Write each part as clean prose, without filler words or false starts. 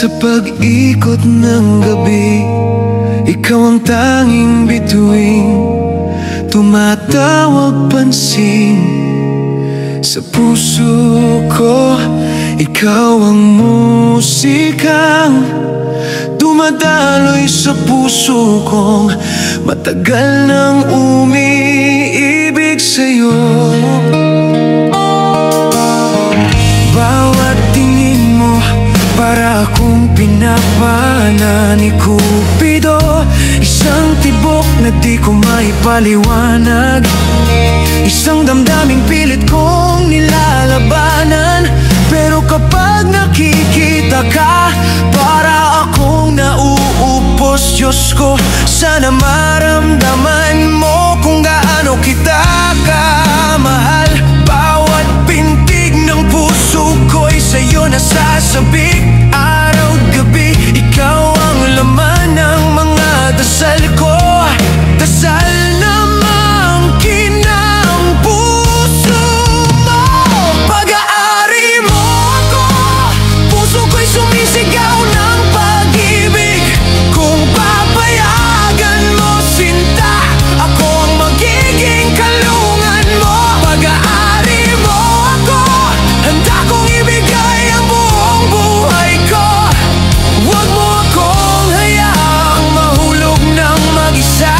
Sa pag-ikot ng gabi, ikaw ang tanging bituin, tumatawag pansin sa puso ko. Ikaw ang musikang dumadaloy sa puso kong matagal nang umiibig sa'yo. Bawat tingin mo para akong pinapana ni Cupido, isang tibok na di ko maipaliwanag, isang damdaming pilit kong nilalabanan. Pero kapag nakikita ka, para akong nauupos. Diyos ko, sana maramdaman mo kung gaano kita kamahal. Bawat pintig ng puso ko'y sa'yo nasasabik. Araw at gabi, ikaw ang laman ng mga dasal ko. Dasal na mangkin ng puso mo. Pag-aari mo ako, puso ko'y sumisigaw ng pag-ibig. Kung papayagan mo, sinta, ako ang magiging kalungan mo. Pag-aari mo ako, handa kong ibigay ang buong buhay ko. Huwag mo akong hayaang mahulog ng mag-isa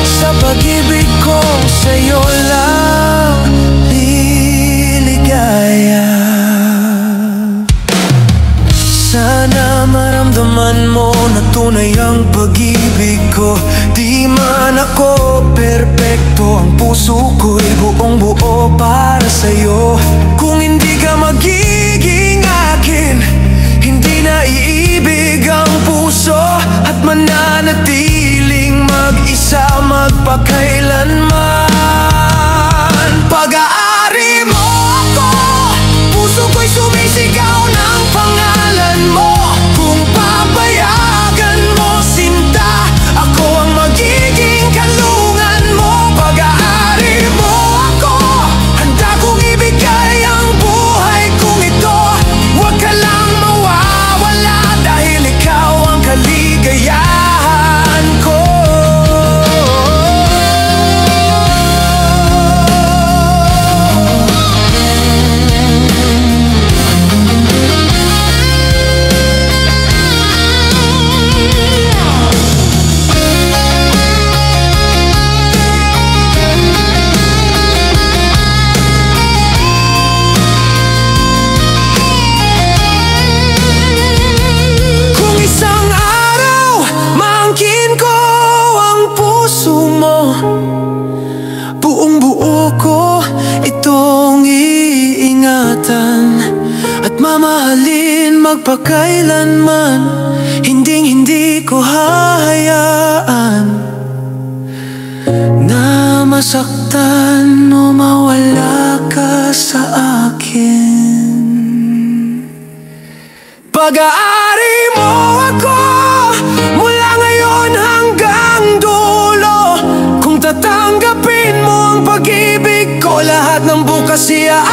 sa pag-ibig kong sa'yo lang liligaya. Sana maramdaman mo na tunay ang pag-ibig ko. Di man ako perpekto, ang puso ko'y buong buo para sa'yo. Kung hindi ka magiging akin, hindi na iibig ang puso at mananatiling mag-isa magpakailanman. Pag-aari mo ako, puso ko'y sumisigaw ng pangalan mo. Kung papayagan mo, sinta, ako ang magiging kalungan mo. Pag-aari mo ako, handa kong ibigay ang buhay kong ito. Huwag ka lang mawawala dahil ikaw ang kaligayahan ko. Kung isang araw maangkin ko ang puso mo, buong buo ko itong iingatan at mamahalin magpakailanman. Hinding-hindi ko hahayaan na masaktan o mawala ka sa akin. Pag-aari mo ako mula ngayon hanggang dulo. Kung tatanggapin mo ang pag-ibig ko, lahat ng bukas iya